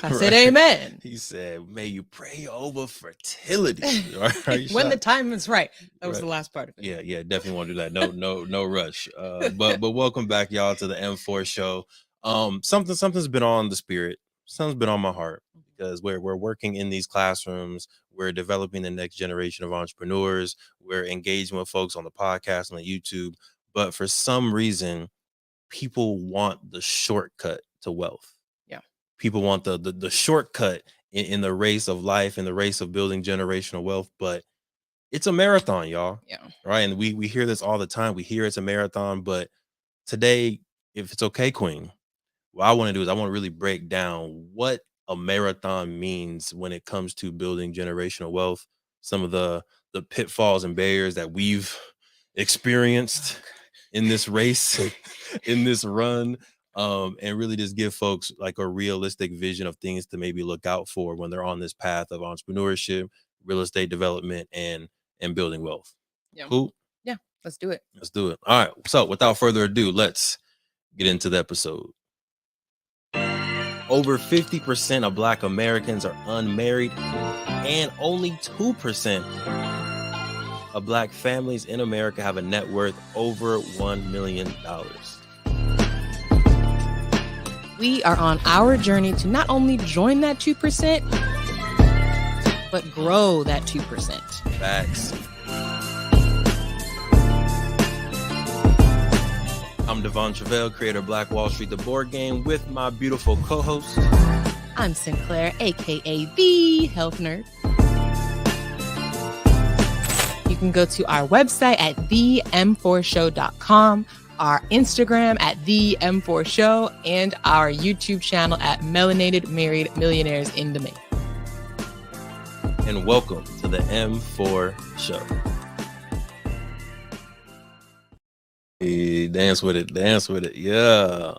I said, amen. He said, may you pray over fertility. Right? When the time is right. That was Right. the last part of it. Yeah, definitely want to do that. No rush. But welcome back, y'all, to the M4 show. Something's been on the spirit. Something's been on my heart because we're working in these classrooms. We're developing the next generation of entrepreneurs. We're engaging with folks on the podcast, on the YouTube. But for some reason, people want the shortcut to wealth. Yeah. People want the shortcut in the race of life, in the race of building generational wealth. But it's a marathon, y'all. Yeah. Right. And we hear this all the time. We hear it's a marathon. But today, if it's okay, Queen, what I want to do is I want to really break down what a marathon means when it comes to building generational wealth, some of the pitfalls and barriers that we've experienced in this race, in this run, and really just give folks like a realistic vision of things to maybe look out for when they're on this path of entrepreneurship, real estate development, and building wealth. Yeah. Cool? Yeah. Let's do it. Let's do it. All right. So without further ado, let's get into the episode. Over 50% of Black Americans are unmarried, and only 2% of Black families in America have a net worth over $1 million. We are on our journey to not only join that 2%, but grow that 2%. Facts. I'm Devon Truvel, creator of Black Wall Street, the board game, with my beautiful co-host. I'm Sinclair, aka the Health Nerd. You can go to our website at them4show.com, our Instagram at them4show, and our YouTube channel at Melanated Married Millionaires in the Making. And welcome to the M4 show. Hey, dance with it. Yeah.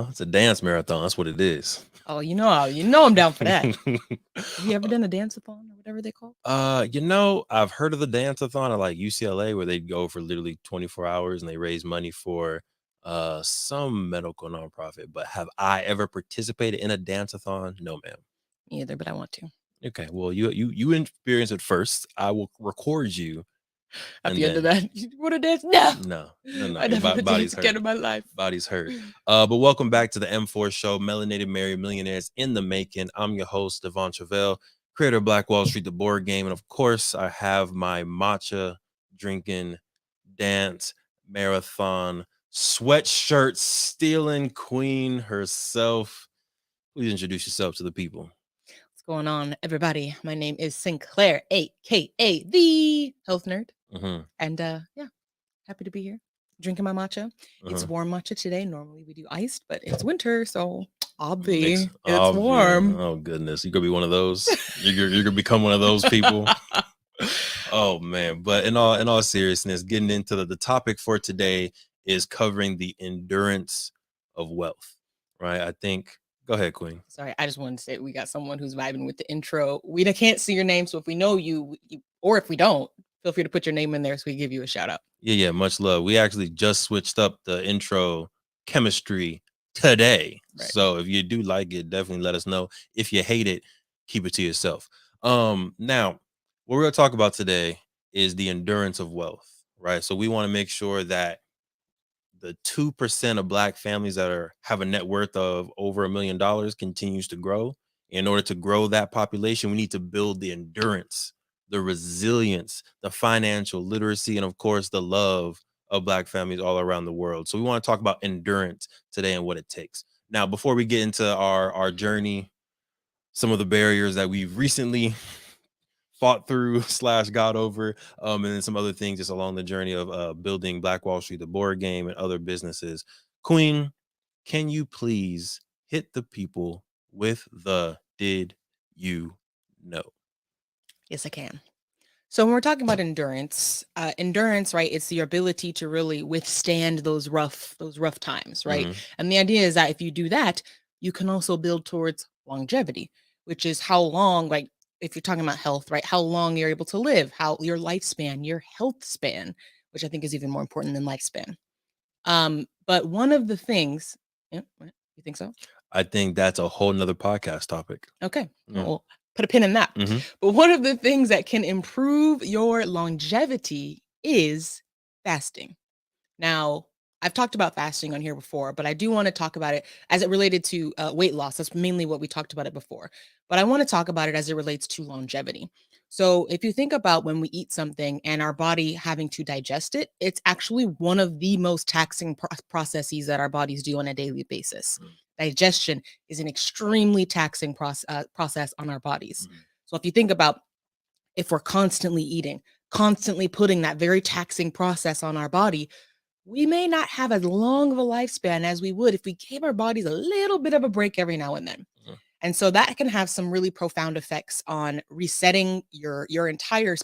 It's a dance marathon. That's what it is. Oh, you know I'm down for that. Have you ever done a dance-a-thon or whatever they call it? I've heard of the dance-a-thon at like UCLA where they'd go for literally 24 hours and they raise money for some medical nonprofit. But have I ever participated in a dance-a-thon? No, ma'am. Either, but I want to. Okay, well, you experience it first. I will record you. At the end of that, you want to dance? No. No. I never want to dance again in my life. Body's hurt. But welcome back to the M4 show, Melanated Married Millionaires in the Making. I'm your host, Devon Truvel, creator of Black Wall Street, the board game. And of course, I have my matcha drinking, dance, marathon, sweatshirt stealing queen herself. Please introduce yourself to the people. What's going on, everybody? My name is Sinclair, aka the Health Nerd. Mm-hmm. And yeah, happy to be here drinking my matcha. It's warm matcha today. Normally we do iced, but it's winter, so it's warm. Oh goodness, you're gonna be one of those. You're gonna become one of those people. Oh man. But in all seriousness, getting into the topic for today is covering the endurance of wealth, right? I think. Go ahead, Queen. Sorry, I just wanted to say we got someone who's vibing with the intro. We can't see your name, so if we know you or if we don't, feel free to put your name in there so we give you a shout out. Yeah, much love. We actually just switched up the intro chemistry today. Right. So if you do like it, definitely let us know. If you hate it, keep it to yourself. Now, what we're going to talk about today is the endurance of wealth, right? So we want to make sure that the 2% of Black families that have a net worth of over $1 million continues to grow. In order to grow that population, we need to build the endurance, the resilience, the financial literacy, and of course, the love of Black families all around the world. So we want to talk about endurance today and what it takes. Now, before we get into our journey, some of the barriers that we've recently fought through / got over, and then some other things just along the journey of building Black Wall Street, the board game, and other businesses. Queen, can you please hit the people with the did you know? Yes, I can. So when we're talking about endurance, right, it's your ability to really withstand those rough times, right? Mm-hmm. And the idea is that if you do that, you can also build towards longevity, which is how long, like if you're talking about health, right, how long you're able to live, how your lifespan, your health span, which I think is even more important than lifespan. But one of the things, you think so? I think that's a whole nother podcast topic. Okay. Yeah. Well, put a pin in that. Mhm. But one of the things that can improve your longevity is fasting. Now, I've talked about fasting on here before, but I do want to talk about it as it related to weight loss. That's mainly what we talked about it before. But I want to talk about it as it relates to longevity. So, if you think about when we eat something and our body having to digest it, it's actually one of the most taxing processes that our bodies do on a daily basis. Digestion is an extremely taxing process on our bodies. So, if you think about if we're constantly eating, constantly putting that very taxing process on our body, we may not have as long of a lifespan as we would if we gave our bodies a little bit of a break every now and then. And so that can have some really profound effects on resetting your entire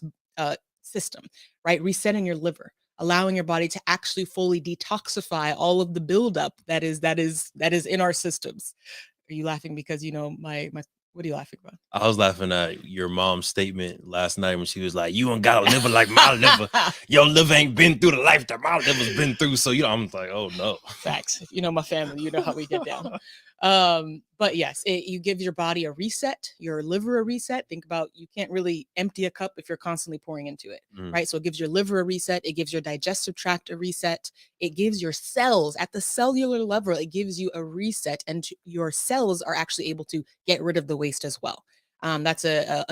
system, right? Resetting your liver, allowing your body to actually fully detoxify all of the buildup that is in our systems. Are you laughing because my what are you laughing about? I was laughing at your mom's statement last night when she was like, "You ain't got a liver like my liver. Your liver ain't been through the life that my liver's been through." So I'm like, "Oh no." Facts. If you know my family, you know how we get down. But yes, you give your body a reset, your liver a reset. Think about, you can't really empty a cup if you're constantly pouring into it, right? So it gives your liver a reset, it gives your digestive tract a reset, it gives your cells at the cellular level, it gives you a reset, and your cells are actually able to get rid of the waste as well. That's a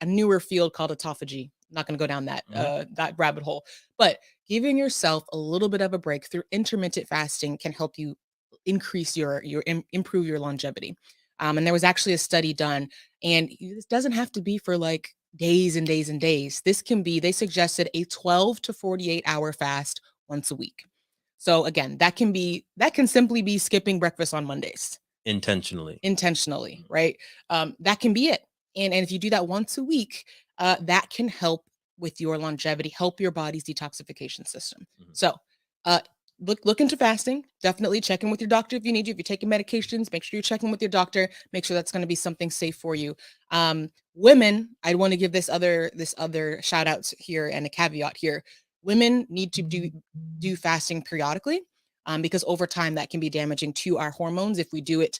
newer field called autophagy. I'm not going to go down that rabbit hole, but giving yourself a little bit of a break through intermittent fasting can help you increase improve your longevity. And there was actually a study done, and this doesn't have to be for like days and days and days. This can be, they suggested a 12 to 48-hour fast once a week. So again, that can simply be skipping breakfast on Mondays intentionally, right? That can be it. And if you do that once a week, that can help with your longevity, help your body's detoxification system. So look into fasting. Definitely check in with your doctor if you need to. If you're taking medications, make sure you're checking with your doctor. Make sure that's going to be something safe for you. Women, I want to give this other shout outs here and a caveat here. Women need to do fasting periodically, because over time that can be damaging to our hormones if we do it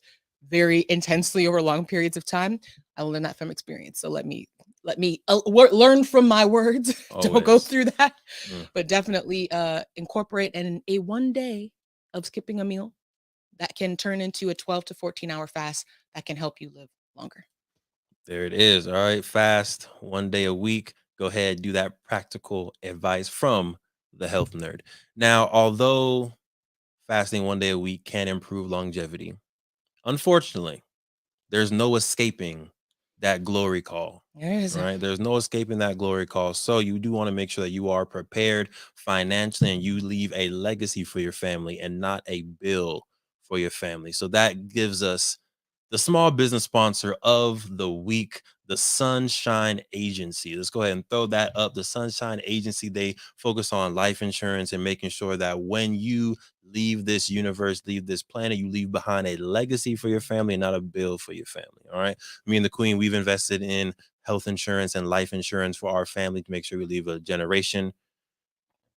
very intensely over long periods of time. I learned that from experience. So let me learn from my words. Don't go through that, but definitely incorporate a one day of skipping a meal that can turn into a 12 to 14-hour fast that can help you live longer. There it is. All right. Fast 1 day a week. Go ahead, do that practical advice from the health nerd. Now, although fasting 1 day a week can improve longevity, unfortunately, there's no escaping that glory call. Right? There's no escaping that glory call. So you do want to make sure that you are prepared financially and you leave a legacy for your family and not a bill for your family. So that gives us the small business sponsor of the week, the Sunshine Agency. Let's go ahead and throw that up. The Sunshine Agency, they focus on life insurance and making sure that when you leave this universe, leave this planet, you leave behind a legacy for your family and not a bill for your family. All right. Me and the Queen, we've invested in health insurance and life insurance for our family to make sure we leave a generation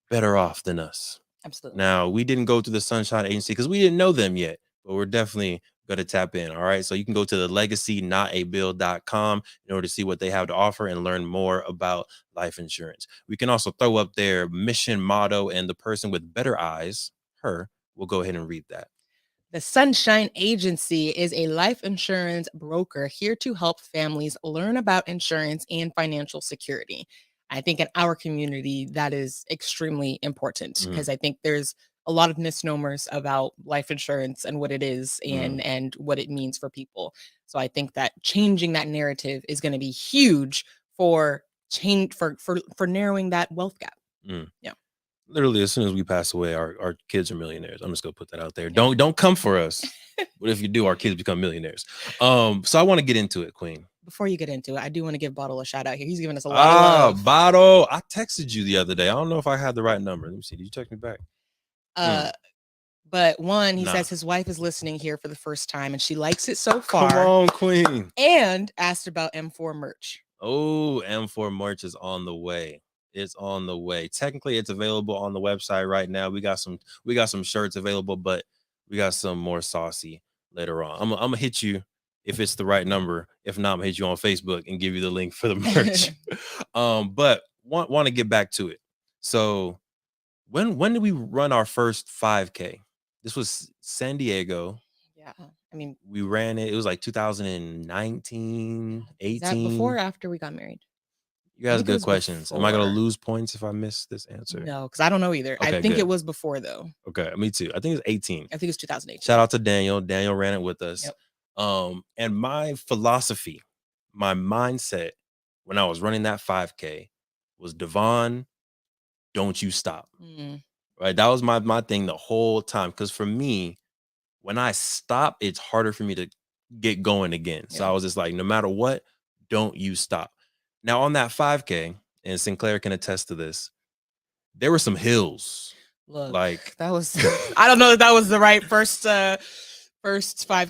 better off than us. Absolutely. Now, we didn't go to the Sunshine Agency because we didn't know them yet, but we're definitely going to tap in. All right. So you can go to the legacynotabill.com in order to see what they have to offer and learn more about life insurance. We can also throw up their mission motto, and the person with better eyes, her, will go ahead and read that. The Sunshine Agency is a life insurance broker here to help families learn about insurance and financial security. I think in our community, that is extremely important because I think there's a lot of misnomers about life insurance and what it is and what it means for people. So I think that changing that narrative is going to be huge for narrowing that wealth gap. Yeah. Literally, as soon as we pass away, our kids are millionaires. I'm just gonna put that out there. Yeah. Don't come for us. But if you do, our kids become millionaires. So I want to get into it, Queen. Before you get into it, I do want to give Bottle a shout out here. He's giving us a lot of love. Bottle. I texted you the other day. I don't know if I had the right number. Let me see. Did you text me back? But one, he says his wife is listening here for the first time and she likes it so far. Come on, Queen. And asked about M4 merch. Oh, M4 merch is on the way. It's on the way. Technically, it's available on the website right now. We got some shirts available, but we got some more saucy later on. I'm gonna hit you if it's the right number. If not, I'm gonna hit you on Facebook and give you the link for the merch. But want to get back to it. So when did we run our first 5K? This was San Diego. Yeah. I mean, we ran it. It was like 2019, is that before 18. or after we got married? You I guys, think it good was questions. Am I gonna before. lose points if I miss this answer? No, because I don't know either. I Okay, think good. it was before though. Okay, me too. I think it's 18. I think it's 2018. Shout out to Daniel. Daniel ran it with us. Yep. And my philosophy, my mindset when I was running that 5K was, Devon, don't you stop. Right? That was my thing the whole time. Because for me, when I stop, it's harder for me to get going again. So I was just like, no matter what, don't you stop. Now on that 5K, and Sinclair can attest to this, there were some hills. Look, like that was I don't know if that was the right first 5K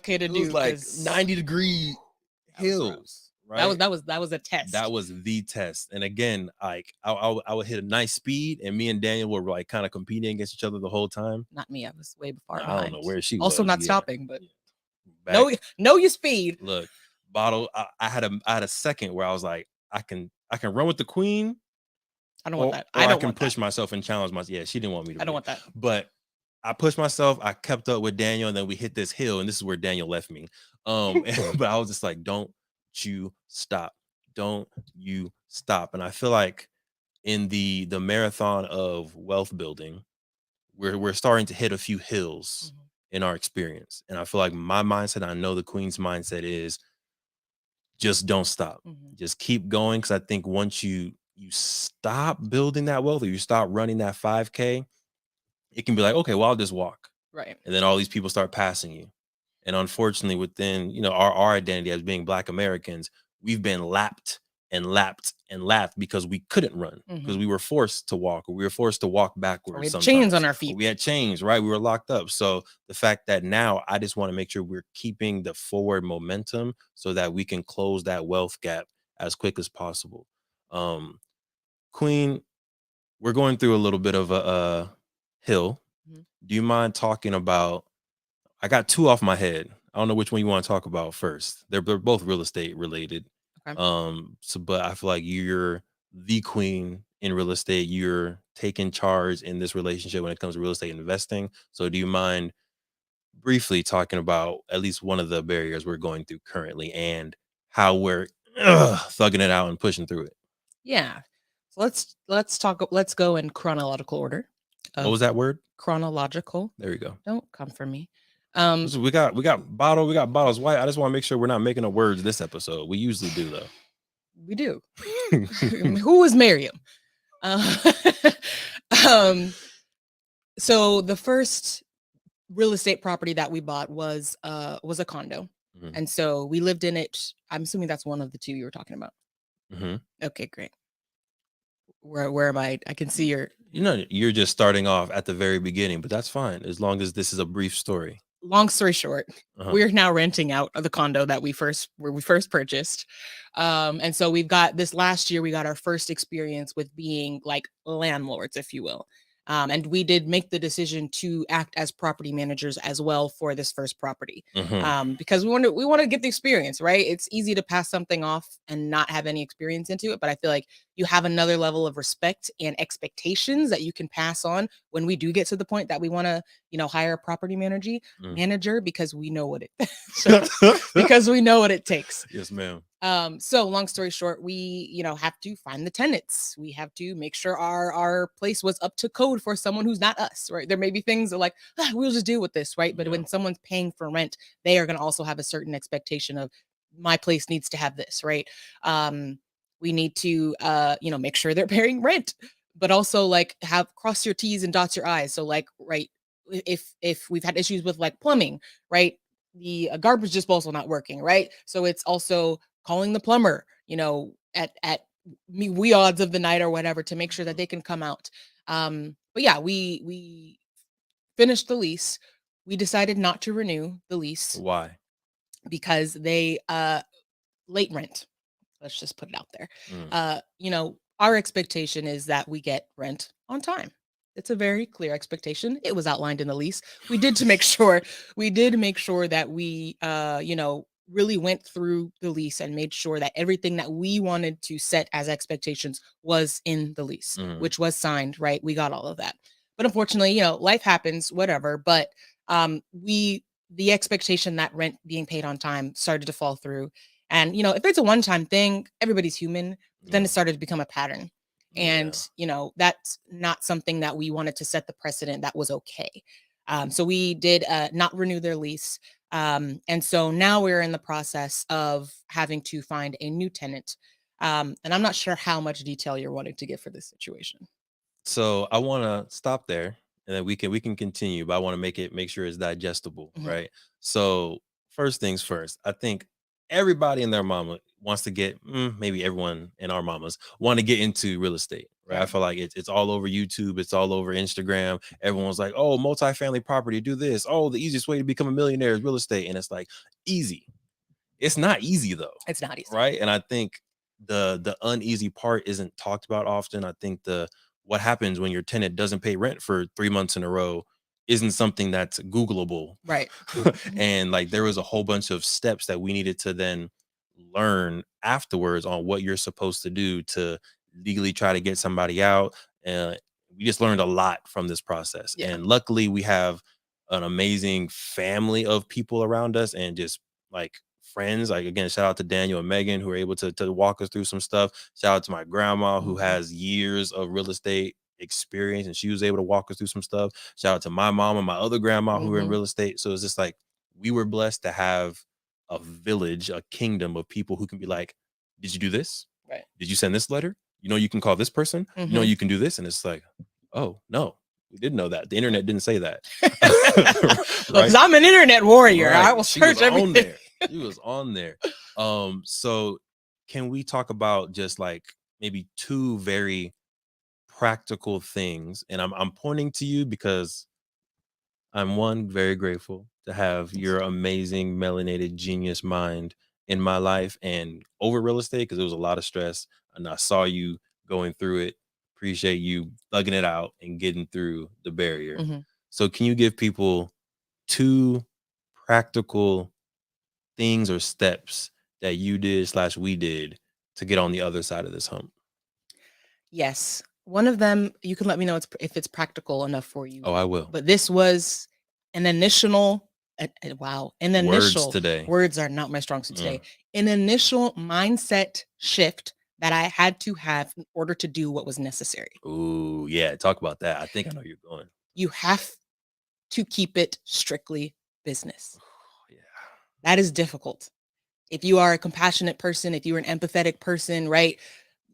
to it do. was like 90-degree hills. Right? That was a test. That was the test. And again, like I would hit a nice speed, and me and Daniel were like kind of competing against each other the whole time. Not me. I was way far I don't know where she was. Also not stopping, but Back, know your speed. Look, bottle. I had a second where I was like, I can run with the queen. I don't want that. I can push myself and challenge myself. Yeah, she didn't want me to. I don't want that. But I pushed myself. I kept up with Daniel, and then we hit this hill, and this is where Daniel left me. But I was just like, don't you stop. Don't you stop. And I feel like in the marathon of wealth building, we're starting to hit a few hills in our experience. And I feel like my mindset, I know the queen's mindset is just don't stop. Just keep going. Cause I think once you stop building that wealth, or you stop running that 5K, it can be like, okay, well, I'll just walk. Right. And then all these people start passing you. And unfortunately, within, our identity as being Black Americans, we've been lapped and lapped and lapped because we couldn't run, because we were forced to walk, or we were forced to walk backwards. Or we had chains on our feet. We had chains, right? We were locked up. So the fact that now I just want to make sure we're keeping the forward momentum so that we can close that wealth gap as quick as possible. Queen, we're going through a little bit of a hill. Do you mind talking about, I got two off my head. I don't know which one you want to talk about first. They're both real estate related. Okay. But I feel like you're the queen in real estate. You're taking charge in this relationship when it comes to real estate investing. So do you mind briefly talking about at least one of the barriers we're going through currently and how we're thugging it out and pushing through it? Yeah. So let's go in chronological order. What was that word? Chronological. There you go. Don't come for me. So we got bottles white. I just want to make sure we're not making up words this episode. We usually do though. We do. Who is Miriam? So the first real estate property that we bought was a condo. And so we lived in it. I'm assuming that's one of the two you were talking about. Okay, great. Where am I? I can see you're just starting off at the very beginning, but that's fine as long as this is a brief story. Long story short, we're now renting out the condo that we first purchased. And so this last year, we got our first experience with being like landlords, if you will. And we did make the decision to act as property managers as well for this first property, because we want to get the experience, right? It's easy to pass something off and not have any experience into it, but I feel like you have another level of respect and expectations that you can pass on when we do get to the point that we want to, hire a property manager because we know what it takes. Yes, ma'am. So long story short, we, have to find the tenants. We have to make sure our place was up to code for someone who's not us, right? There may be things that like, we'll just deal with this, right? But when someone's paying for rent, they are going to also have a certain expectation of my place needs to have this, right? We need to, make sure they're paying rent, but also like have cross your T's and dots your I's. So like, right. If we've had issues with like plumbing, right? The garbage disposal not working, right? So it's also calling the plumber, at wee odds of the night or whatever to make sure that they can come out. But yeah, we finished the lease. We decided not to renew the lease. Why? Because they late rent. Let's just put it out there. Our expectation is that we get rent on time. It's a very clear expectation. It was outlined in the lease. We did make sure that we, really went through the lease and made sure that everything that we wanted to set as expectations was in the lease, which was signed, right? We got all of that. But unfortunately, life happens, whatever. But the expectation that rent being paid on time started to fall through. And, if it's a one-time thing, everybody's human, then it started to become a pattern. And, that's not something that we wanted to set the precedent that was okay. So we did not renew their lease. And so now we're in the process of having to find a new tenant. And I'm not sure how much detail you're wanting to give for this situation. So I want to stop there, and then we can continue, but I want to make sure it's digestible, right? So first things first, I think everybody and their mama wants to get, maybe everyone and our mamas want to get into real estate, right? I feel like it's all over YouTube, it's all over Instagram. Everyone's like, oh, multifamily property, do this. Oh, the easiest way to become a millionaire is real estate, and it's like easy. It's not easy though. It's not easy, right? And I think the uneasy part isn't talked about often. I think what happens when your tenant doesn't pay rent for 3 months in a row isn't something that's Googleable. Right. And like there was a whole bunch of steps that we needed to then learn afterwards on what you're supposed to do to legally try to get somebody out. And we just learned a lot from this process. Yeah. And luckily we have an amazing family of people around us and just like friends. Like again, shout out to Daniel and Megan who are able to walk us through some stuff. Shout out to my grandma who has years of real estate experience and she was able to walk us through some stuff. Shout out to my mom and my other grandma who are in real estate. So it's just like we were blessed to have a village, a kingdom of people who can be like, did you do this? Right. Did you send this letter? You can call this person. You can do this. And it's like, oh no, we didn't know that. The internet didn't say that. Because I'm an internet warrior. Right. I will search everything. She was on there. So can we talk about just like maybe two very practical things? And I'm pointing to you because I'm very grateful to have your amazing melanated genius mind in my life and over real estate because there was a lot of stress and I saw you going through it. Appreciate you thugging it out and getting through the barrier. So can you give people two practical things or steps that you did / we did to get on the other side of this hump? Yes. One of them, you can let me know if it's practical enough for you. Oh, I will. But this was an initial, words today. Words are not my strong suit today. An initial mindset shift that I had to have in order to do what was necessary. Ooh, yeah. Talk about that. I think I know you're going. You have to keep it strictly business. Yeah. That is difficult. If you are a compassionate person, if you're an empathetic person, right?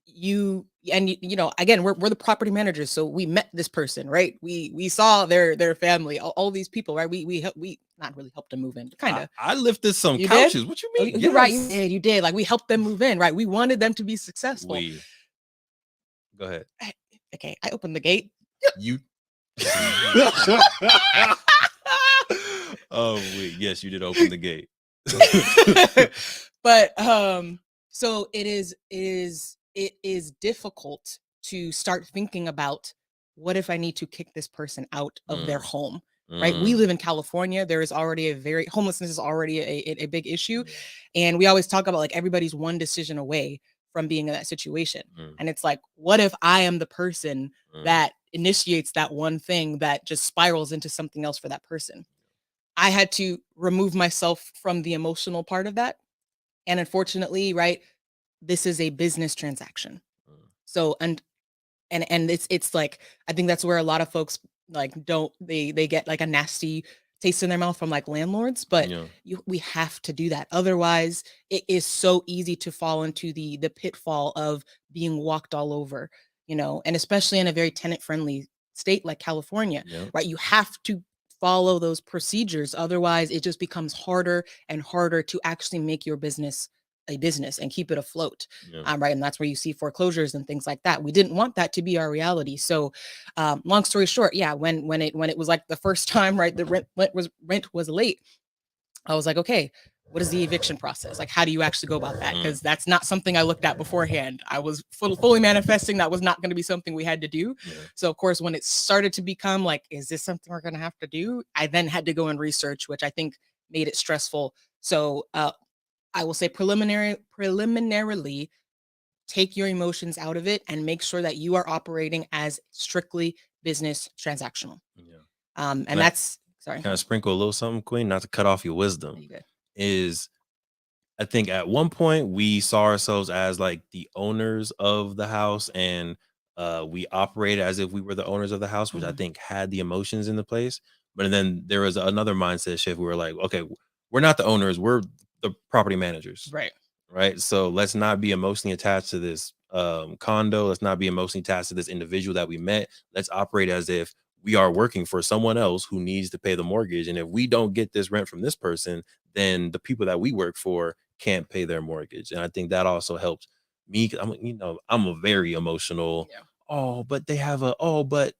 Again, we're the property managers, so we met this person, right? We saw their family, all these people, right? We not really helped them move in, kind of. I lifted some couches. Did? What you mean? You're right, you did. Like we helped them move in, right? We wanted them to be successful. Go ahead. Okay, I opened the gate. You. Oh wait, yes, you did open the gate. But so it is difficult to start thinking about what if I need to kick this person out of their home, right? We live in California. There is already homelessness is already a big issue. And we always talk about like everybody's one decision away from being in that situation. And it's like, what if I am the person that initiates that one thing that just spirals into something else for that person? I had to remove myself from the emotional part of that. And unfortunately, right, this is a business transaction. So, and it's like, I think that's where a lot of folks like they get like a nasty taste in their mouth from like landlords, but we have to do that. Otherwise it is so easy to fall into the pitfall of being walked all over, and especially in a very tenant friendly state like California, right? You have to follow those procedures. Otherwise it just becomes harder and harder to actually make your business a business and keep it afloat. Right. And that's where you see foreclosures and things like that. We didn't want that to be our reality. So long story short, when it was like the first time, right, the rent was late, I was like, okay, what is the eviction process? Like, how do you actually go about that? Because that's not something I looked at beforehand. I was fully manifesting that was not going to be something we had to do. Yeah. So, of course, when it started to become like, is this something we're going to have to do? I then had to go and research, which I think made it stressful. So, I will say preliminarily, take your emotions out of it and make sure that you are operating as strictly business transactional. Yeah. And that's sorry. Kind of sprinkle a little something, Queen, not to cut off your wisdom. Is I think at one point we saw ourselves as like the owners of the house, and we operated as if we were the owners of the house, which I think had the emotions in the place. But then there was another mindset shift. We were like, okay, we're not the owners, we're the property managers. Right. So let's not be emotionally attached to this condo. Let's not be emotionally attached to this individual that we met. Let's operate as if we are working for someone else who needs to pay the mortgage. And if we don't get this rent from this person, then the people that we work for can't pay their mortgage. And I think that also helps me. I'm a very emotional. Yeah. Oh, but they have but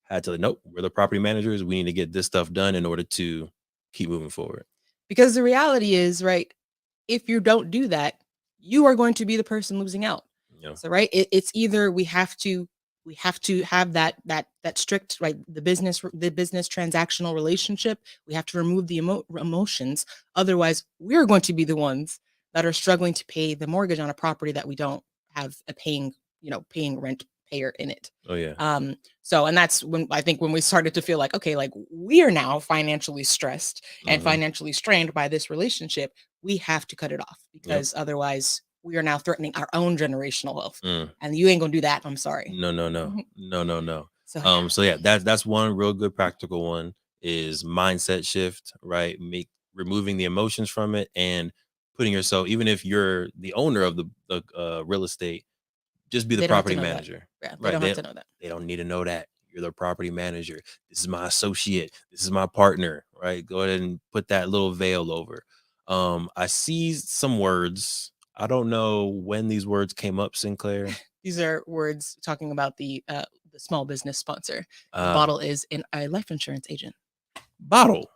had to nope. We're the property managers. We need to get this stuff done in order to keep moving forward. Because the reality is, right, if you don't do that, you are going to be the person losing out. Yeah. So, right, it's either we have to have that strict, right, the business transactional relationship. We have to remove the emotions. Otherwise, we're going to be the ones that are struggling to pay the mortgage on a property that we don't have a paying rent payer in it. Oh yeah. So, and that's when I think when we started to feel like, okay, like we are now financially stressed and financially strained by this relationship. We have to cut it off because otherwise we are now threatening our own generational wealth. And you ain't gonna do that. I'm sorry. No. So yeah, that's one real good practical one is mindset shift, right? Removing the emotions from it and putting yourself, even if you're the owner of the real estate, just be the property manager. Yeah, they don't have to know that. They don't need to know that. You're the property manager. This is my associate. This is my partner, right? Go ahead and put that little veil over. I see some words. I don't know when these words came up, Sinclair. These are words talking about the small business sponsor. Bottle is a life insurance agent. Bottle.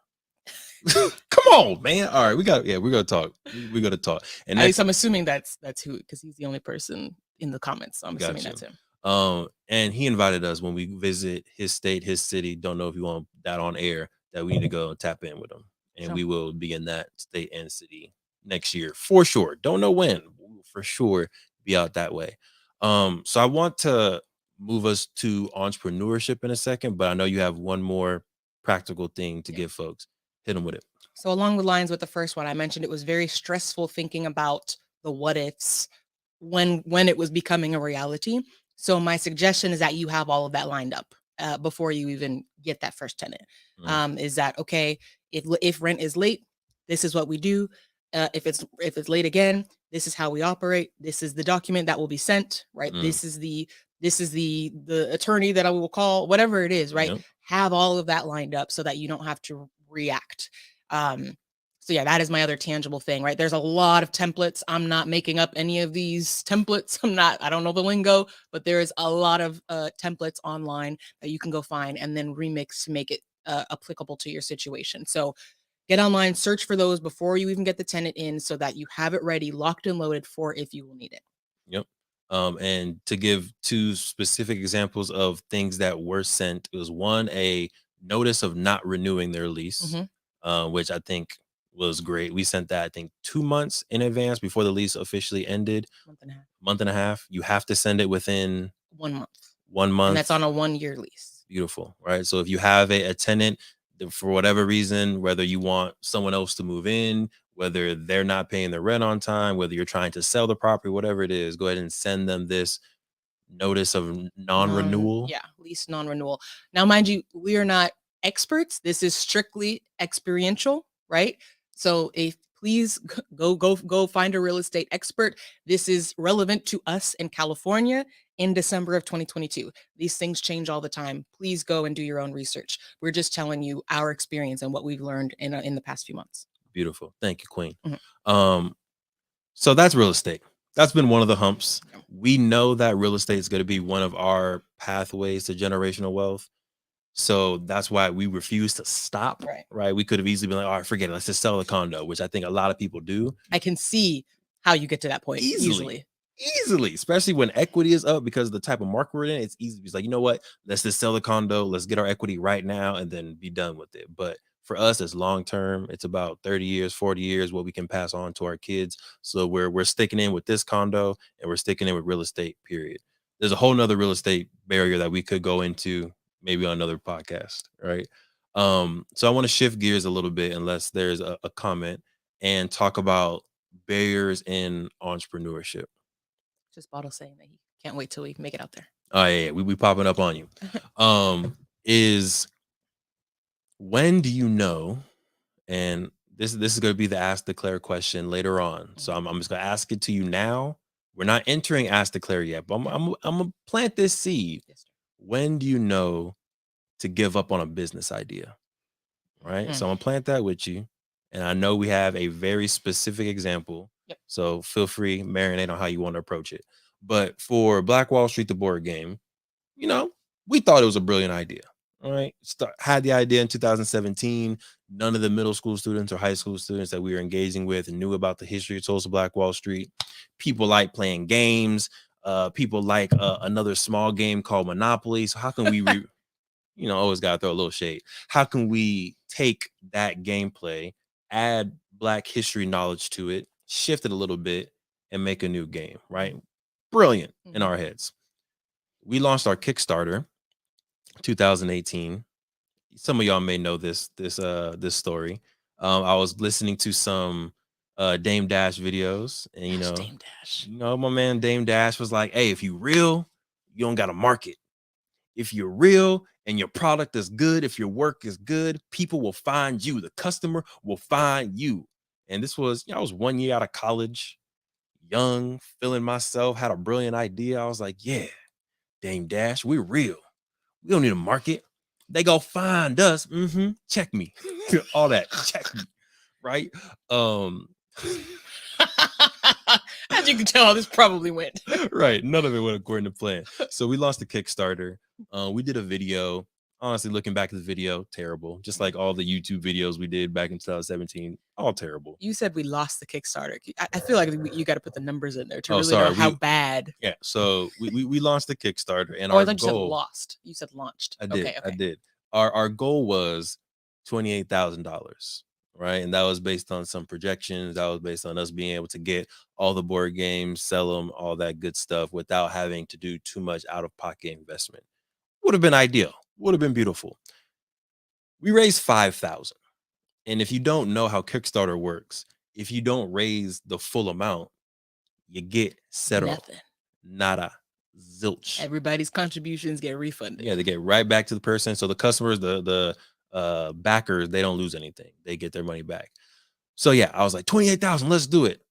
Come on, man. All right, we're gonna talk. We're gonna talk. And I'm assuming that's who, because he's the only person in the comments. So I'm assuming that's him. And he invited us when we visit his state, his city. Don't know if you want that on air, that we need to go tap in with him. And we will be in that state and city next year for sure. Don't know when, we'll for sure be out that way. So I want to move us to entrepreneurship in a second, but I know you have one more practical thing to give folks. Hit them with it. So along the lines with the first one, I mentioned it was very stressful thinking about the what ifs when it was becoming a reality. So my suggestion is that you have all of that lined up before you even get that first tenant. Is that okay? If rent is late, this is what we do. If it's late again, this is how we operate. This is the document that will be sent, right? This is the attorney that I will call, whatever it is, right? Yep. Have all of that lined up so that you don't have to react. So yeah, that is my other tangible thing, right? There's a lot of templates. I'm not making up any of these templates. I don't know the lingo, but there is a lot of templates online that you can go find and then remix to make it applicable to your situation. So get online, search for those before you even get the tenant in so that you have it ready, locked and loaded for if you will need it. Yep. And to give two specific examples of things that were sent, it was one, a notice of not renewing their lease, which I think was great. We sent that, I think, 2 months in advance before the lease officially ended. Month and a half. You have to send it within 1 month. 1 month. And that's on a 1-year lease. Beautiful, right? So if you have a tenant, for whatever reason, whether you want someone else to move in, whether they're not paying their rent on time, whether you're trying to sell the property, whatever it is, go ahead and send them this notice of non-renewal. Lease non-renewal. Now, mind you, we are not experts. This is strictly experiential, right? So please go find a real estate expert. This is relevant to us in California in December of 2022. These things change all the time. Please go and do your own research. We're just telling you our experience and what we've learned in the past few months. Beautiful. Thank you, Queen. So that's real estate. That's been one of the humps. We know that real estate is going to be one of our pathways to generational wealth. So that's why we refuse to stop. Right. We could have easily been like, all right, forget it. Let's just sell the condo, which I think a lot of people do. I can see how you get to that point easily. Especially when equity is up, because of the type of market we're in. It's easy. It's like, you know what? Let's just sell the condo. Let's get our equity right now and then be done with it. But for us, it's long term. It's about 30 years, 40 years, what we can pass on to our kids. So we're sticking in with this condo, and we're sticking in with real estate, period. There's a whole nother real estate barrier that we could go into maybe on another podcast, right? So I want to shift gears a little bit, unless there's a comment, and talk about barriers in entrepreneurship. Just Bottle saying that he can't wait till we make it out there. Oh yeah, we popping up on you. Is when do you know? And this is going to be the ask declare question later on. So I'm just going to ask it to you now. We're not entering ask declare yet, but I'm gonna plant this seed. When do you know to give up on a business idea? Right. So I'm gonna plant that with you. And I know we have a very specific example. Yep. So feel free, marinate on how you want to approach it. But for Black Wall Street, the board game, we thought it was a brilliant idea. All right. Had the idea in 2017. None of the middle school students or high school students that we were engaging with knew about the history of Tulsa Black Wall Street. People like playing games. People like another small game called Monopoly. So how can we always got to throw a little shade. How can we take that gameplay, add Black history knowledge to it, shift it a little bit, and make a new game, right? Brilliant in our heads. We launched our Kickstarter 2018. Some of y'all may know this story. I was listening to some Dame Dash videos, and Dame Dash. My man Dame Dash was like, hey, if you real, you don't got to market. If you're real and your product is good, if your work is good, people will find you. The customer will find you. And this was, I was 1 year out of college, young, feeling myself, had a brilliant idea. I was like, yeah, Dame Dash, we're real. We don't need a market. They go find us. Check me. All that. Check me. Right? As you can tell, this probably went. Right. None of it went according to plan. So we launched the Kickstarter. We did a video. Honestly, looking back at the video, terrible. Just like all the YouTube videos we did back in 2017, all terrible. You said we lost the Kickstarter. I feel like you got to put the numbers in there to really know how bad. Yeah. So we launched the Kickstarter, and our goal. You said lost. You said launched. I did. Okay. I did. Our goal was $28,000. Right. And that was based on some projections. That was based on us being able to get all the board games, sell them, all that good stuff without having to do too much out of pocket investment. Would have been ideal. Would have been beautiful. We raised $5,000. And if you don't know how Kickstarter works, if you don't raise the full amount, you get settled. Nada. Zilch. Everybody's contributions get refunded. Yeah, they get right back to the person. So the customers, the backers, they don't lose anything. They get their money back. So yeah, I was like, 28,000, let's do it.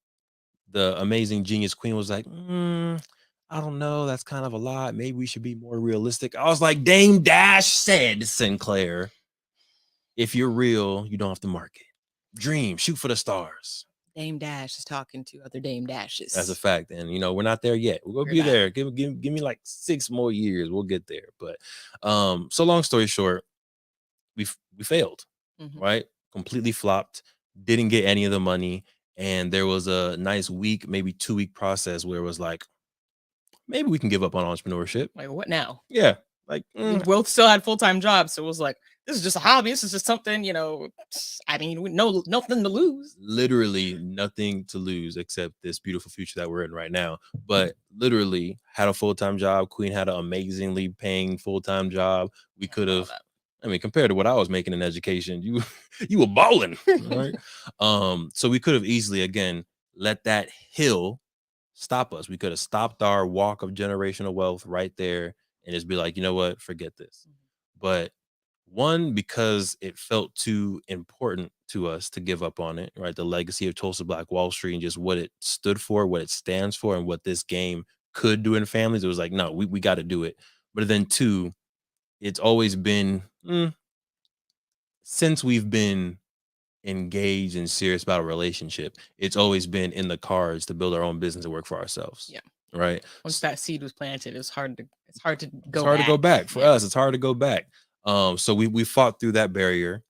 The amazing genius queen was like, I don't know, that's kind of a lot. Maybe we should be more realistic. I was like, Dame Dash said, Sinclair, if you're real, you don't have to market. Dream, shoot for the stars. Dame Dash is talking to other Dame Dashes. That's a fact. And we're not there yet. We're gonna be there. Give me like 6 more years. We'll get there. But so long story short, we failed, right? Completely flopped, didn't get any of the money. And there was a nice week, maybe 2-week process where it was like, maybe we can give up on entrepreneurship. Like, what now? Yeah. Like, we both still had full-time jobs. So it was like, this is just a hobby. This is just something, I mean, nothing to lose. Literally nothing to lose except this beautiful future that we're in right now. But literally had a full-time job. Queen had an amazingly paying full-time job. We could have, compared to what I was making in education, you were balling, right? So we could have easily, again, let that hill stop us. We could have stopped our walk of generational wealth right there and just be like, you know what, forget this. But one, because it felt too important to us to give up on it, right? The legacy of Tulsa Black Wall Street and just what it stood for, what it stands for, and what this game could do in families. It was like, no, we got to do it. But then two, it's always been, since we've been engaged and serious about a relationship, it's always been in the cards to build our own business and work for ourselves. Yeah. Right. Once that seed was planted, it's hard to go back. To go back for us. It's hard to go back. So we fought through that barrier.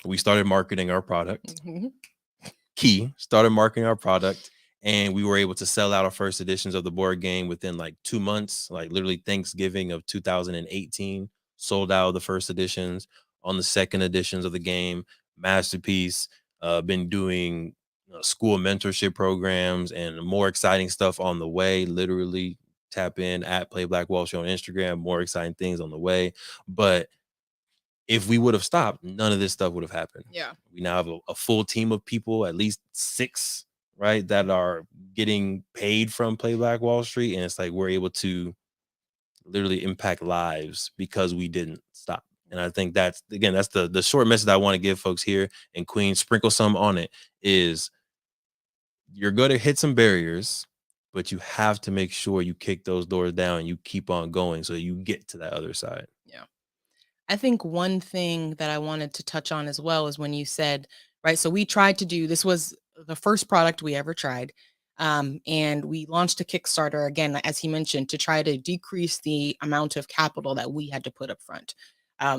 We started marketing our product. Started marketing our product, and we were able to sell out our first editions of the board game within like 2 months, like literally Thanksgiving of 2018, sold out the first editions. On the second editions of the game, masterpiece. Been doing school mentorship programs and more exciting stuff on the way. Literally tap in at Play Black Wall Street on Instagram, more exciting things on the way. But if we would have stopped, none of this stuff would have happened. Yeah. We now have a full team of people, at least 6, right, that are getting paid from Play Black Wall Street. And it's like we're able to literally impact lives because we didn't stop. And I think that's, again, that's the short message I want to give folks here. And Queen, sprinkle some on it, is you're going to hit some barriers, but you have to make sure you kick those doors down and you keep on going so you get to that other side. Yeah. I think one thing that I wanted to touch on as well is when you said, right, so we tried to do, this was the first product we ever tried. And we launched a Kickstarter, again, as he mentioned, to try to decrease the amount of capital that we had to put up front.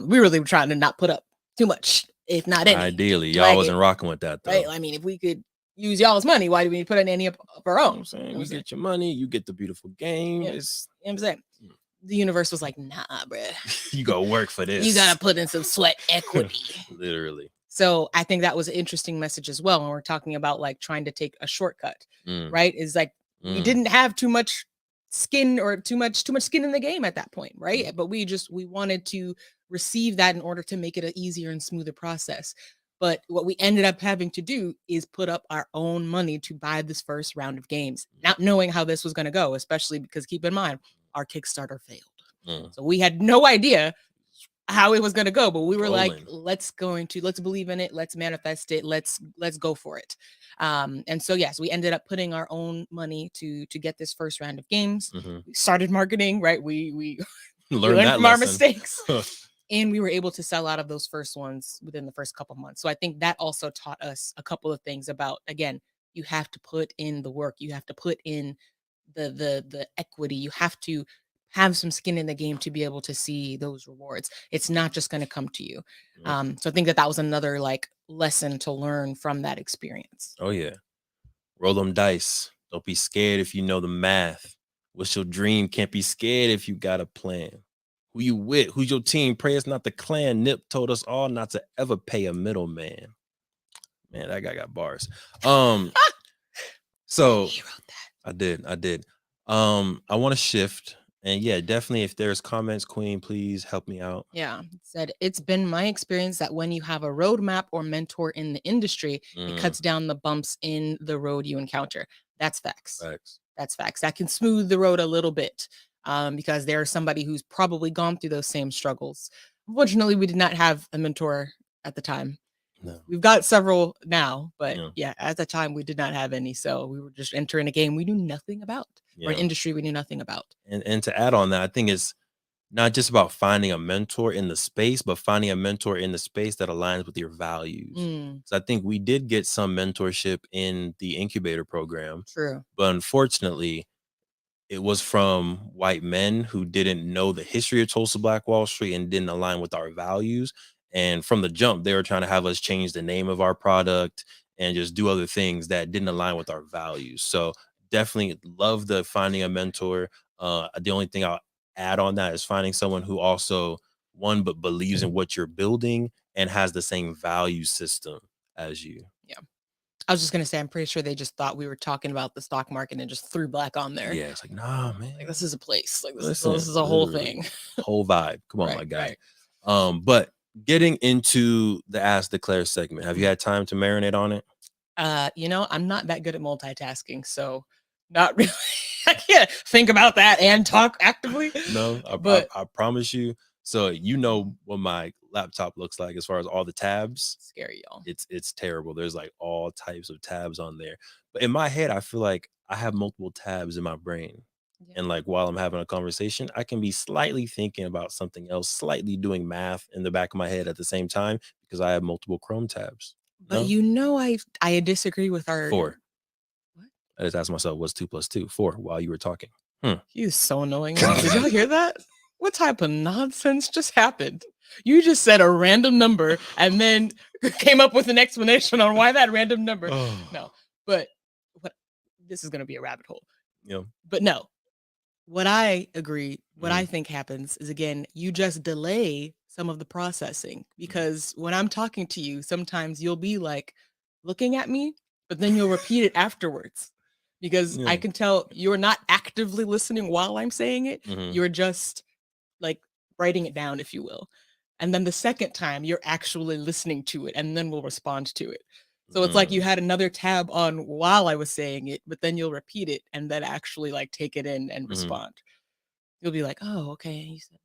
We really were trying to not put up too much, if not any. Ideally, y'all wasn't rocking with that, though. Right? I mean, if we could use y'all's money, why do we put in any of our own? You get your money, you get the beautiful game. Yeah. It's, you know what I'm saying? The universe was like, nah, bruh. You gotta work for this. You gotta put in some sweat equity. Literally. So I think that was an interesting message as well. When we're talking about like trying to take a shortcut, right? Is like we didn't have too much skin or too much skin in the game at that point, right? But we wanted to receive that in order to make it an easier and smoother process. But what we ended up having to do is put up our own money to buy this first round of games, not knowing how this was going to go, especially because keep in mind, our Kickstarter failed. So we had no idea how it was going to go, but we were like, let's believe in it. Let's manifest it. Let's go for it. And so, yes, we ended up putting our own money to get this first round of games. We started marketing, right? We learned from our mistakes. And we were able to sell out of those first ones within the first couple of months. So I think that also taught us a couple of things about, again, you have to put in the work. You have to put in the equity. You have to have some skin in the game to be able to see those rewards. It's not just going to come to you. So I think that was another like lesson to learn from that experience. Oh yeah. Roll them dice. Don't be scared if you know the math. What's your dream? Can't be scared if you got a plan. Who you with? Who's your team? Pray it's not the clan. Nip told us all not to ever pay a middleman. Man, that guy got bars. So he wrote that. I did. I want to shift. And yeah, definitely if there's comments, Queen, please help me out. Yeah. It said, it's been my experience that when you have a roadmap or mentor in the industry, it cuts down the bumps in the road you encounter. That's facts. That's facts. That can smooth the road a little bit because there's somebody who's probably gone through those same struggles. Unfortunately, we did not have a mentor at the time. No. We've got several now, but yeah, at the time we did not have any. So we were just entering a game we knew nothing about, or an industry we knew nothing about. And to add on that, I think it's not just about finding a mentor in the space, but finding a mentor in the space that aligns with your values. So I think we did get some mentorship in the incubator program. True. But unfortunately, it was from white men who didn't know the history of Tulsa Black Wall Street and didn't align with our values. And from the jump, they were trying to have us change the name of our product and just do other things that didn't align with our values. So definitely love the finding a mentor. The only thing I'll add on that is finding someone who also but believes in what you're building and has the same value system as you. Yeah. I was just going to say, I'm pretty sure they just thought we were talking about the stock market and just threw black on there. Yeah. It's like, nah, man. Like, this is a place. Like, this is a whole thing. Whole vibe. Come on, my guy. Right. But getting into the Ask Declare segment, have you had time to marinate on it? I'm not that good at multitasking, so not really. I can't think about that and talk actively. No, I promise you. So you know what my laptop looks like as far as all the tabs. Scary, y'all. It's terrible. There's like all types of tabs on there. But in my head, I feel like I have multiple tabs in my brain. Yeah. And like while I'm having a conversation, I can be slightly thinking about something else, slightly doing math in the back of my head at the same time because I have multiple Chrome tabs. But I disagree with our 4. What? I just asked myself, what's 2 + 2? 4 while you were talking. He's so annoying. Did y'all hear that? What type of nonsense just happened? You just said a random number and then came up with an explanation on why that random number. No, but what this is going to be a rabbit hole. Yeah. But no, what I agree, what I think happens is, again, you just delay some of the processing, because when I'm talking to you, sometimes you'll be like looking at me, but then you'll repeat it afterwards, because I can tell you're not actively listening while I'm saying it. You're just like writing it down, if you will. And then the second time you're actually listening to it, and then we'll respond to it. So it's like you had another tab on while I was saying it, but then you'll repeat it and then actually like take it in and respond. You'll be like, oh, okay. You said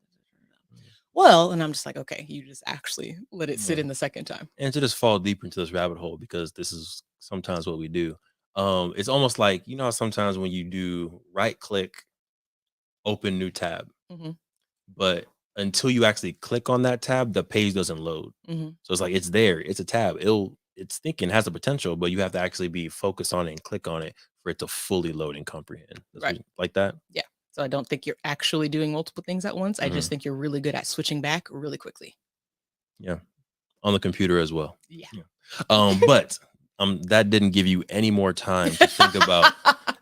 well, and I'm just like, okay, you just actually let it sit in the second time. And to just fall deeper into this rabbit hole, because this is sometimes what we do. It's almost like, you know, sometimes when you do right click, open new tab, but until you actually click on that tab, the page doesn't load. So it's like, it's there, it's a tab, it's thinking, has the potential, but you have to actually be focused on it and click on it for it to fully load and comprehend. Right. Like that. Yeah. So I don't think you're actually doing multiple things at once. I just think you're really good at switching back really quickly. Yeah. On the computer as well. Yeah. But that didn't give you any more time to think about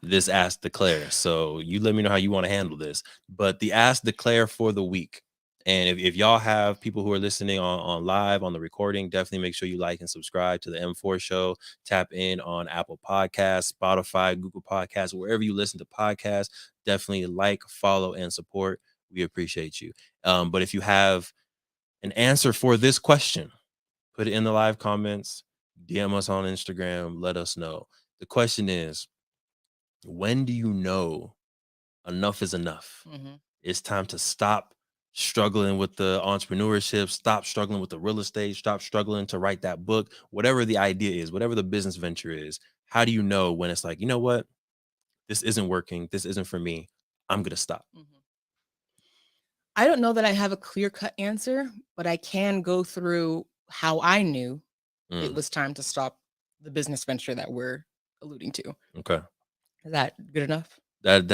this Ask Declare. So you let me know how you want to handle this. But the Ask Declare for the week. And if y'all have people who are listening on live on the recording, definitely make sure you like and subscribe to the M4 Show. Tap in on Apple Podcasts, Spotify, Google Podcasts, wherever you listen to podcasts. Definitely like, follow, and support. We appreciate you. But if you have an answer for this question, put it in the live comments, DM us on Instagram, let us know. The question is, when do you know enough is enough? It's time to stop struggling with the entrepreneurship, stop struggling with the real estate, stop struggling to write that book, whatever the idea is, whatever the business venture is. How do you know when it's like, you know what? This isn't working. This isn't for me. I'm going to stop. I don't know that I have a clear-cut answer, but I can go through how I knew it was time to stop the business venture that we're alluding to. Okay. Is that good enough? That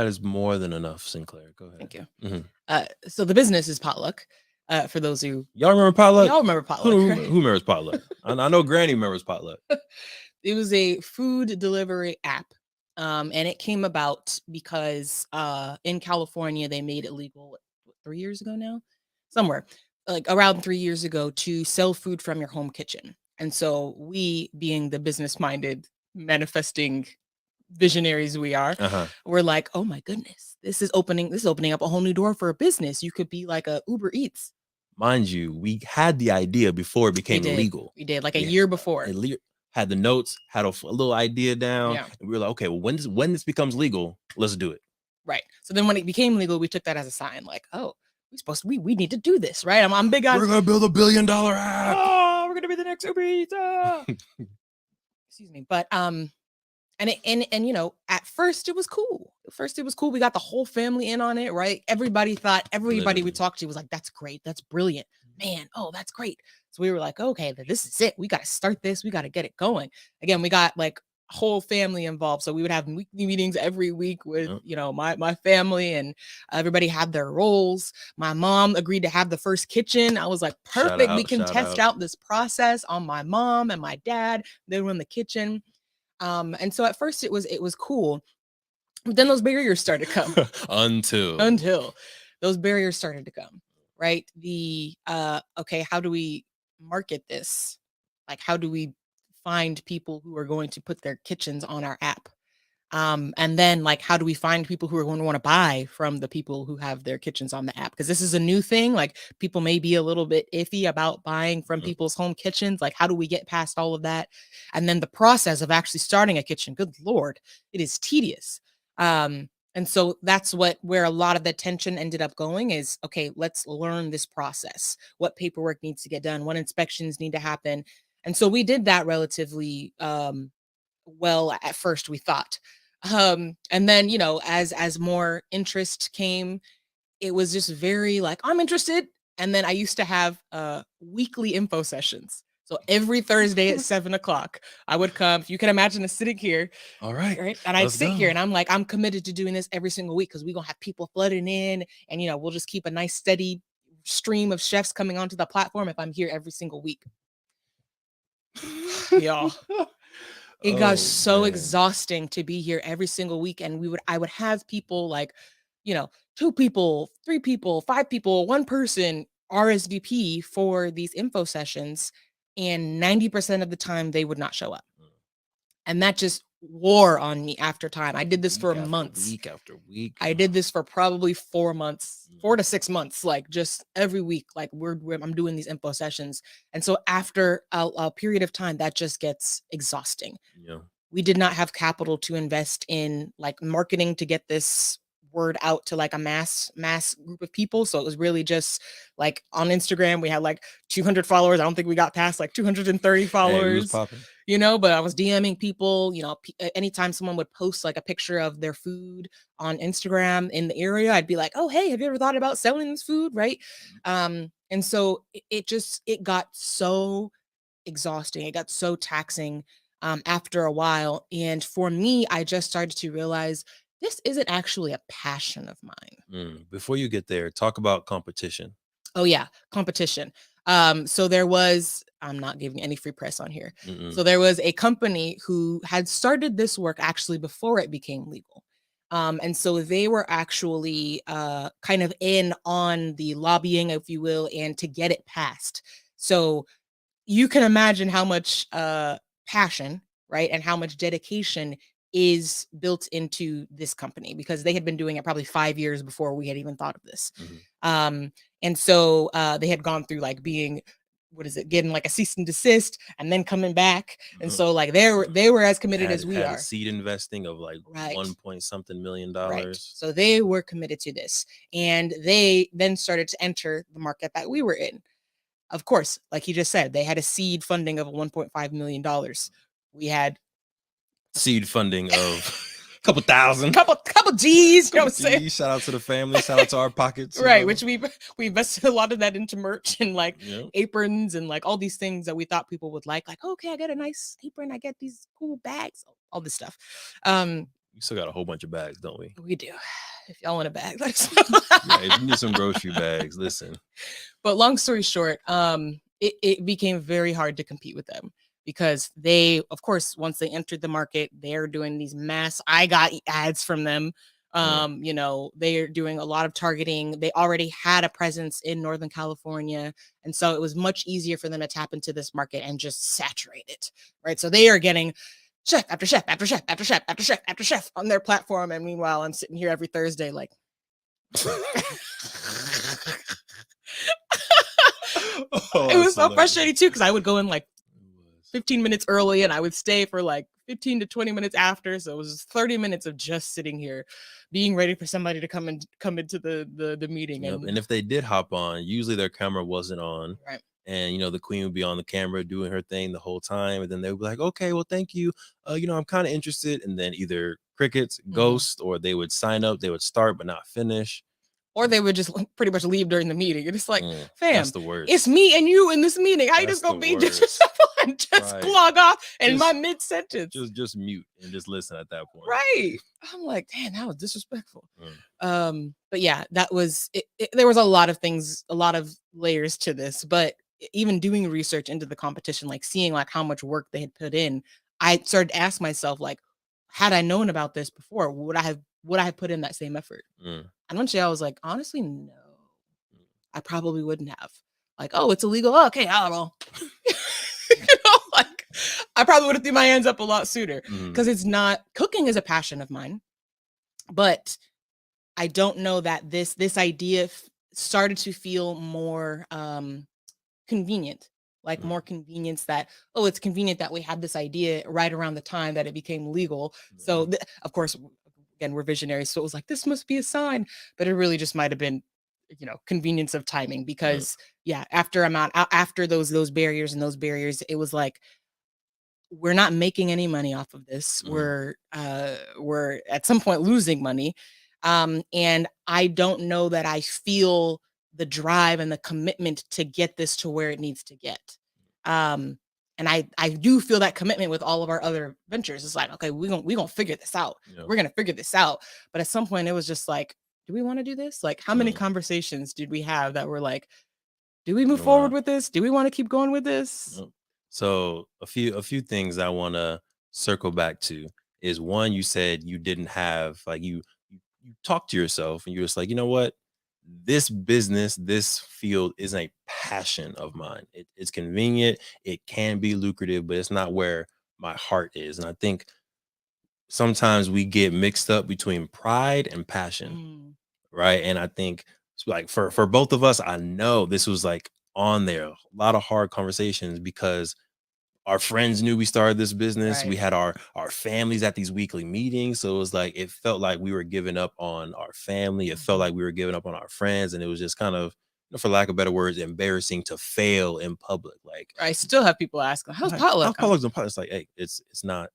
is more than enough, Sinclair. Go ahead. Thank you. So the business is Potluck. For those who y'all remember Potluck, y'all remember Potluck. Who remembers Potluck? I know Granny remembers Potluck. It was a food delivery app, and it came about because in California they made it legal 3 years ago now, somewhere like around 3 years ago, to sell food from your home kitchen. And so we, being the business-minded, manifesting visionaries we are, we're like, oh my goodness, this is opening up a whole new door for a business. You could be like a Uber Eats. Mind you, we had the idea before it became legal. We did like a year before. Had the notes, had a little idea down, and we were like, okay, well, when this becomes legal, let's do it. Right. So then when it became legal, we took that as a sign, like, oh, we need to do this, right? I'm big on, we're gonna build $1 billion app. Oh, we're gonna be the next Uber Eats. Excuse me. But and you know, at first it was cool. We got the whole family in on it, right? Everybody we talked to was like, that's great, that's brilliant, man. Oh, that's great. So we were like, okay, this is it. We got to start this. We got to get it going. Again, we got like whole family involved. So we would have weekly meetings every week with, you know, my family, and everybody had their roles. My mom agreed to have the first kitchen. I was like, perfect. We can test out this process on my mom and my dad. They were in the kitchen. And so at first it was cool. But then those barriers started to come. Until those barriers started to come, right? The okay, how do we market this? Like, how do we find people who are going to put their kitchens on our app? And then, like, how do we find people who are going to want to buy from the people who have their kitchens on the app? Because this is a new thing. Like, people may be a little bit iffy about buying from people's home kitchens. Like, how do we get past all of that? And then the process of actually starting a kitchen, good Lord, it is tedious. And so that's where a lot of the tension ended up going is, okay, let's learn this process. What paperwork needs to get done? What inspections need to happen? And so we did that relatively well at first, we thought. And then, you know, as more interest came, it was just very like, I'm interested. And then I used to have weekly info sessions. So every Thursday at 7:00, I would come. You can imagine us sitting here. All right. And I'd sit here and I'm like, I'm committed to doing this every single week, because we're going to have people flooding in, and, you know, we'll just keep a nice steady stream of chefs coming onto the platform if I'm here every single week? Y'all. It got so exhausting to be here every single week. And I would have people like, 2 people, 3 people, 5 people, 1 person RSVP for these info sessions. And 90% of the time they would not show up. And that just wore on me after time. I did this for months. Week after week. I did this for probably 4 months, 4 to 6 months, like just every week, like I'm doing these info sessions. And so after a period of time, that just gets exhausting. Yeah. We did not have capital to invest in like marketing to get this word out to like a mass group of people. So it was really just like on Instagram, we had like 200 followers. I don't think we got past like 230 followers. But I was DMing people, anytime someone would post like a picture of their food on Instagram in the area, I'd be like, oh, hey, have you ever thought about selling this food? Right. And so it got so exhausting. It got so taxing after a while. And for me, I just started to realize this isn't actually a passion of mine. Before you get there, talk about competition. Oh yeah, competition. So there was, I'm not giving any free press on here. So there was a company who had started this work actually before it became legal. And so they were actually kind of in on the lobbying, if you will, and to get it passed. So you can imagine how much passion, right, and how much dedication is built into this company, because they had been doing it probably 5 years before we had even thought of this. And so they had gone through like being, getting like a cease and desist and then coming back. And so like they were as committed as we are. Seed investing of like 1 point something million dollars. Right. So they were committed to this, and they then started to enter the market that we were in. Of course, like he just said, they had a seed funding of $1.5 million. We had seed funding of a couple thousand, couple G's. You know what I'm saying? Shout out to the family. Shout out to our pockets. Right, which we invested a lot of that into merch and like aprons and like all these things that we thought people would like. Like, okay, I get a nice apron. I get these cool bags. All this stuff. We still got a whole bunch of bags, don't we? We do. If y'all want a bag, let us know. If you need some grocery bags, listen. But long story short, it became very hard to compete with them, because they, of course, once they entered the market, they're doing these mass, I got ads from them. They're doing a lot of targeting. They already had a presence in Northern California. And so it was much easier for them to tap into this market and just saturate it. Right. So they are getting chef after chef after chef after chef after chef after chef on their platform. And meanwhile, I'm sitting here every Thursday like it was so frustrating too, because I would go in like 15 minutes early and I would stay for like 15 to 20 minutes after. So it was 30 minutes of just sitting here being ready for somebody to come into the meeting. And if they did hop on, usually their camera wasn't on. Right. And, the queen would be on the camera doing her thing the whole time. And then they would be like, okay, well, thank you. I'm kind of interested. And then either crickets, ghost, or they would sign up, they would start but not finish. Or they would just pretty much leave during the meeting. And it's like, fam, that's the worst. It's me and you in this meeting. How you just gonna be disrespectful and just log off in my mid-sentence? Just mute and just listen at that point. Right. I'm like, damn, that was disrespectful. But yeah, that was it. There was a lot of things, a lot of layers to this. But even doing research into the competition, like seeing like how much work they had put in, I started to ask myself, like, had I known about this before, would I have put in that same effort? And one day I was like, honestly, no, I probably wouldn't have. Like, oh, it's illegal. Oh, okay, I don't know. Like I probably would have threw my hands up a lot sooner, because it's not, cooking is a passion of mine, but I don't know that this idea started to feel more convenient. Like more convenience that, oh, it's convenient that we had this idea right around the time that it became legal. So of course, again, we're visionaries. So it was like, this must be a sign, but it really just might've been, convenience of timing, because after those barriers, it was like, we're not making any money off of this. We're at some point losing money. And I don't know that I feel the drive and the commitment to get this to where it needs to get. And I do feel that commitment with all of our other ventures. It's like, okay, we're gonna figure this out. We're gonna figure this out. But at some point it was just like, do we want to do this? Like, how many conversations did we have that were like, do we move Wow. forward with this? Do we want to keep going with this? So a few things I want to circle back to is, one, you said you didn't have, like, you talked to yourself and you're just like, you know what? This business, this field is a passion of mine. It's convenient. It can be lucrative, but it's not where my heart is. And I think sometimes we get mixed up between pride and passion, right? And I think like for both of us, I know this was like on there, a lot of hard conversations because our friends knew we started this business. We Right. had our families at these weekly meetings. So it was like, it felt like we were giving up on our family. It felt like we were giving up on our friends. And it was just kind of, for lack of better words, embarrassing to fail in public. Like, I still have people asking, how's like, potluck? potluck's in potluck? It's like, hey, it's not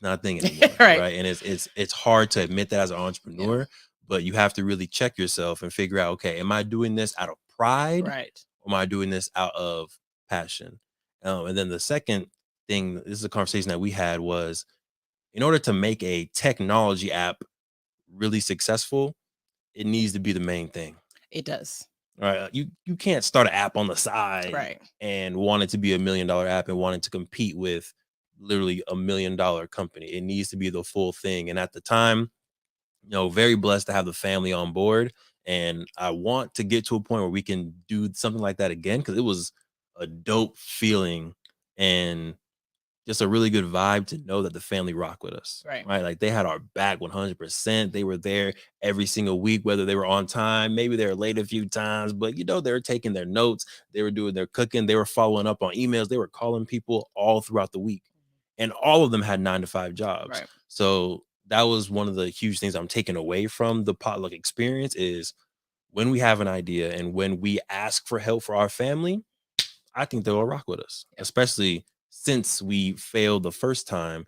a thing anymore. Right. Right. And it's hard to admit that as an entrepreneur, but you have to really check yourself and figure out, okay, am I doing this out of pride? Right. Or am I doing this out of passion? And then the second thing, this is a conversation that we had, was in order to make a technology app really successful, it needs to be the main thing. It does. Right. You can't start an app on the side, Right, and want it to be $1 million app and want it to compete with literally $1 million company. It needs to be the full thing. And at the time, very blessed to have the family on board. And I want to get to a point where we can do something like that again, because it was a dope feeling and just a really good vibe to know that the family rock with us. right. Like, they had our back 100%. They were there every single week, whether they were on time, maybe they were late a few times, but they were taking their notes, they were doing their cooking, they were following up on emails, they were calling people all throughout the week. And all of them had 9-to-5 jobs. Right. So that was one of the huge things I'm taking away from the potluck experience, is when we have an idea and when we ask for help for our family, I think they'll rock with us, especially since we failed the first time.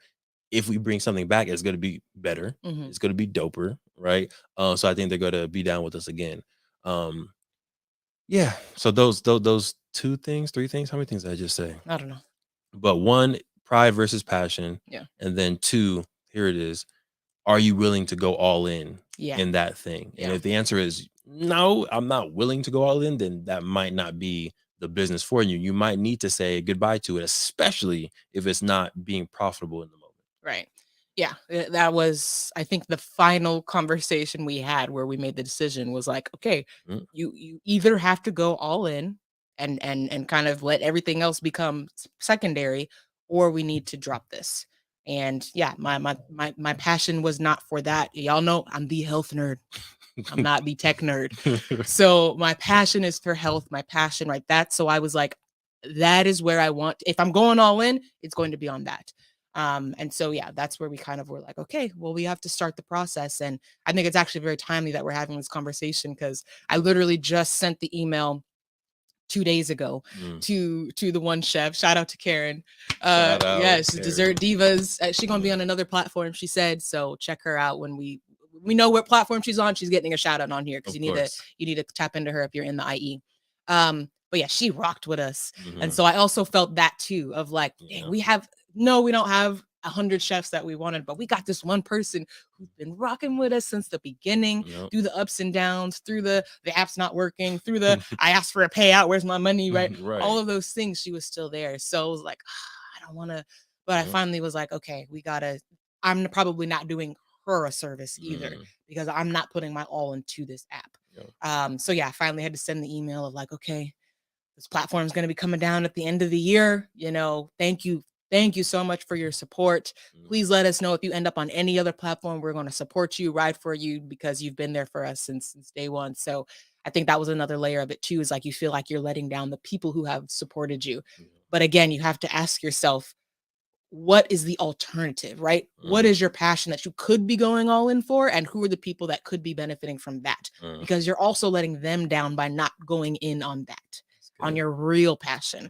If we bring something back, it's going to be better. It's going to be doper, right? So I think they're going to be down with us again. Yeah. So those 2 things, 3 things. How many things did I just say? I don't know. But 1, pride versus passion. Yeah. And then 2, here it is. Are you willing to go all in Yeah. in that thing? And Yeah. if the answer is no, I'm not willing to go all in, then that might not be the business for you. You might need to say goodbye to it, especially if it's not being profitable in the moment. Right. Yeah. That was, I think, the final conversation we had where we made the decision was like, okay, you either have to go all in and kind of let everything else become secondary, or we need to drop this. And yeah, my passion was not for that. Y'all know I'm the health nerd. I'm not the tech nerd. So my passion is for health, my passion, right? That. So I was like, that is where I want, if I'm going all in, it's going to be on that. And so, yeah, that's where we kind of were like, okay, well, we have to start the process. And I think it's actually very timely that we're having this conversation, because I literally just sent the email 2 days ago to the one chef. Shout out to Karen. Yes, Karen. Dessert Divas. She's gonna be on another platform, she said. So check her out when we know what platform she's on. She's getting a shout out on here, because you need to tap into her if you're in the IE. But yeah, she rocked with us. And so I also felt that too, of like, dang, we don't have 100 chefs that we wanted, but we got this one person who's been rocking with us since the beginning, through the ups and downs, through the app's not working, through the I asked for a payout, where's my money, right? All of those things, she was still there. So I was like, I don't want to, but I finally was like, okay, I'm probably not doing her a service either, because I'm not putting my all into this app. So yeah, I finally had to send the email of like, okay, this platform is going to be coming down at the end of the year. Thank you so much for your support. Please let us know if you end up on any other platform. We're going to support you, ride for you, because you've been there for us since day one. So I think that was another layer of it too, is like, you feel like you're letting down the people who have supported you. But again, you have to ask yourself, what is the alternative, right? What is your passion that you could be going all in for? And who are the people that could be benefiting from that? Because you're also letting them down by not going in on that, on your real passion.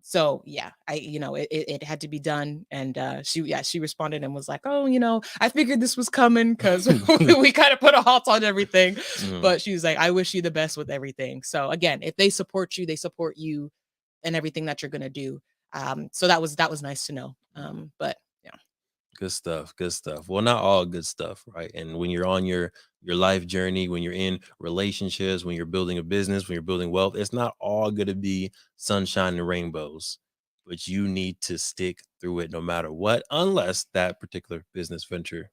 So yeah, it had to be done. And she responded and was like, oh, I figured this was coming, because we kind of put a halt on everything. But she was like, I wish you the best with everything. So again, if they support you, they support you and everything that you're gonna do. So that was nice to know. But yeah. Good stuff. Good stuff. Well, not all good stuff, right? And when you're on your life journey, when you're in relationships, when you're building a business, when you're building wealth, it's not all going to be sunshine and rainbows. But you need to stick through it no matter what, unless that particular business venture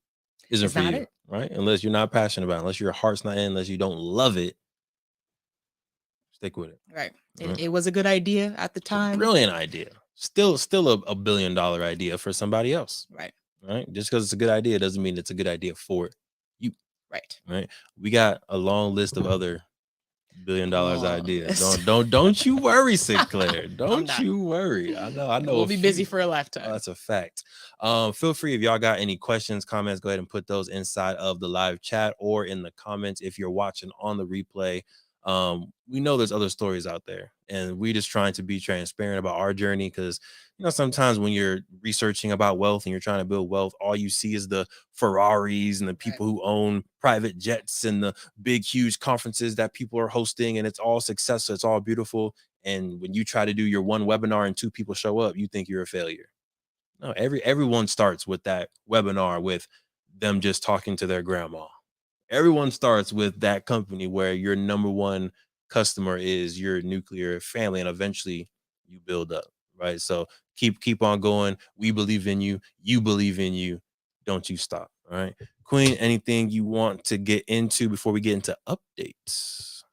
isn't It's for not you, it. right? Unless you're not passionate about it, unless your heart's not in, unless you don't love it, stick with it. Right. Right? It was a good idea at the It's a time. brilliant idea. Still a $1 billion idea for somebody else. Right. Right? Just because it's a good idea doesn't mean it's a good idea for you. Right. Right? We got a long list of other $1 billion ideas. list. Don't you worry, Sinclair. I'm Don't not. you worry. I know. We'll a be busy few. for a Oh, lifetime. that's a fact. Feel free if y'all got any questions, comments, go ahead and put those inside of the live chat or in the comments if you're watching on the replay. We know there's other stories out there, and we just trying to be transparent about our journey because sometimes when you're researching about wealth and you're trying to build wealth, all you see is the Ferraris and the people who own private jets and the big huge conferences that people are hosting, and it's all successful, it's all beautiful. And when you try to do your one webinar and 2 people show up, you think you're a failure. No, everyone starts with that webinar with them just talking to their grandma. Everyone starts with that company where your number one customer is your nuclear family, and eventually you build up, right? So keep on going. We believe in you. You believe in you. Don't you stop. All right. Queen, anything you want to get into before we get into updates?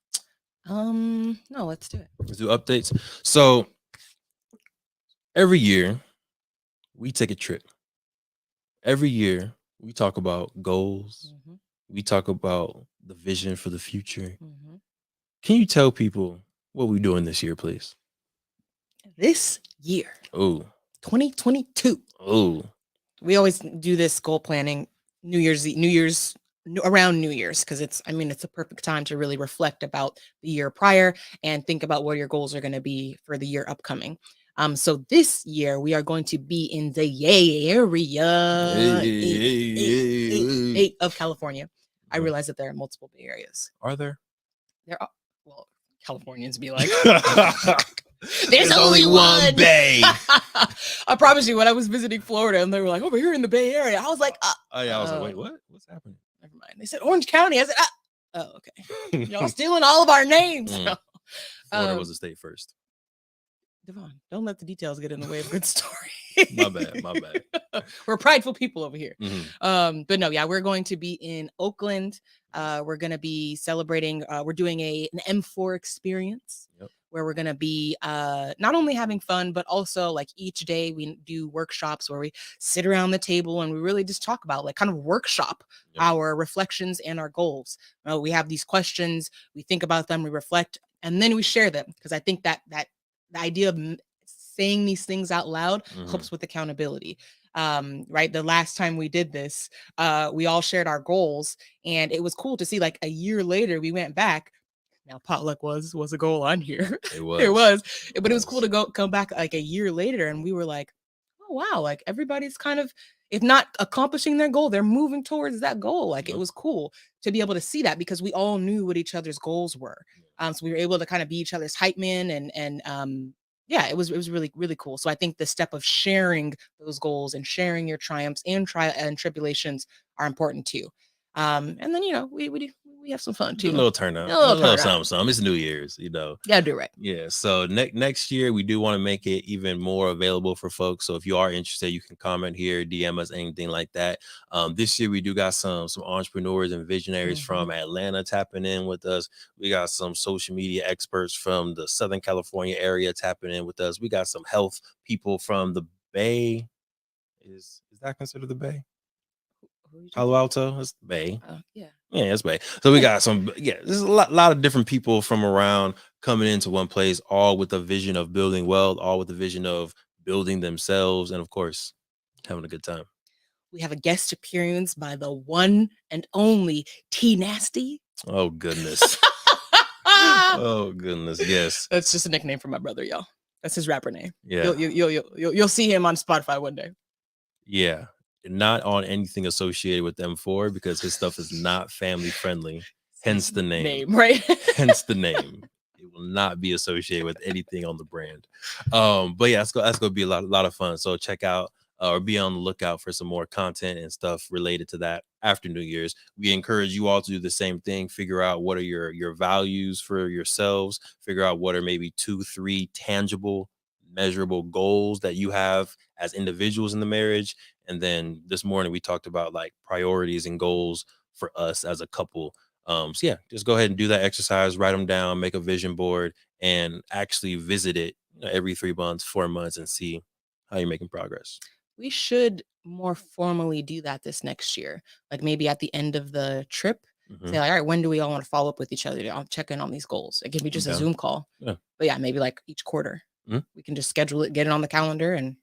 No, let's do it. Let's do updates. So every year we take a trip. Every year we talk about goals. Mm-hmm. We talk about the vision for the future. Mm-hmm. Can you tell people what we're doing this year, please? This year, Oh, 2022. oh, We always do this goal planning around New Year's because it's a perfect time to really reflect about the year prior and think about what your goals are going to be for the year upcoming. So this year we are going to be in the area of California. I realize that there are multiple Bay areas. Are there? There are. Well, Californians be like, there's only one Bay. I promise you, when I was visiting Florida and they were like, over here in the Bay Area, I was like, oh yeah, I was like, wait, what? What's happening? Never mind. They said Orange County. I said, oh, okay. Y'all stealing all of our names. Florida was the state first. Devon, don't let the details get in the way of a good story. My bad. We're prideful people over here. Mm-hmm. But no, yeah, we're going to be in Oakland. We're going to be celebrating. We're doing an M4 experience. Yep. Where we're going to be not only having fun, but also like each day we do workshops where we sit around the table and we really just talk about like kind of workshop our reflections and our goals. We have these questions, we think about them, we reflect, and then we share them. Because I think that the idea of saying these things out loud helps with accountability. Right. The last time we did this, we all shared our goals, and it was cool to see like a year later, we went back. Now potluck was a goal on here. It was, but it was cool to come back like a year later, and we were like, oh wow, like everybody's kind of, if not accomplishing their goal, they're moving towards that goal. Like it was cool to be able to see that because we all knew what each other's goals were. So we were able to kind of be each other's hype man, and yeah, it was really, really cool. So I think the step of sharing those goals and sharing your triumphs and tribulations are important too. And then we have some fun too. A little turnout. A little something. It's New Year's, Yeah, do right. Yeah. So next year we do want to make it even more available for folks. So if you are interested, you can comment here, DM us, anything like that. This year we do got some entrepreneurs and visionaries from Atlanta tapping in with us. We got some social media experts from the Southern California area tapping in with us. We got some health people from the Bay. Is that considered the Bay? Palo Alto, it's the Bay. Yeah, it's Bay. So we got there's a lot of different people from around coming into one place, all with the vision of building wealth, all with the vision of building themselves, and of course, having a good time. We have a guest appearance by the one and only T Nasty. Oh goodness. Oh goodness, yes. That's just a nickname for my brother, y'all. That's his rapper name. Yeah. You'll see him on Spotify one day. Yeah. Not on anything associated with M4 because his stuff is not family friendly. Hence the name. Right? Hence the name. It will not be associated with anything on the brand. But yeah, that's going to be a lot of fun. So check out or be on the lookout for some more content and stuff related to that after New Year's. We encourage you all to do the same thing. Figure out what are your values for yourselves. Figure out what are maybe 2-3 tangible, measurable goals that you have as individuals in the marriage. And then this morning we talked about like priorities and goals for us as a couple. So yeah, just go ahead and do that exercise, write them down, make a vision board, and actually visit it every 3 months, 4 months, and see how you're making progress. We should more formally do that this next year. Like maybe at the end of the trip, say like, all right, when do we all want to follow up with each other? I'll check in on these goals. It can be just a Zoom call. Yeah. But yeah, maybe like each quarter. We can just schedule it, get it on the calendar, and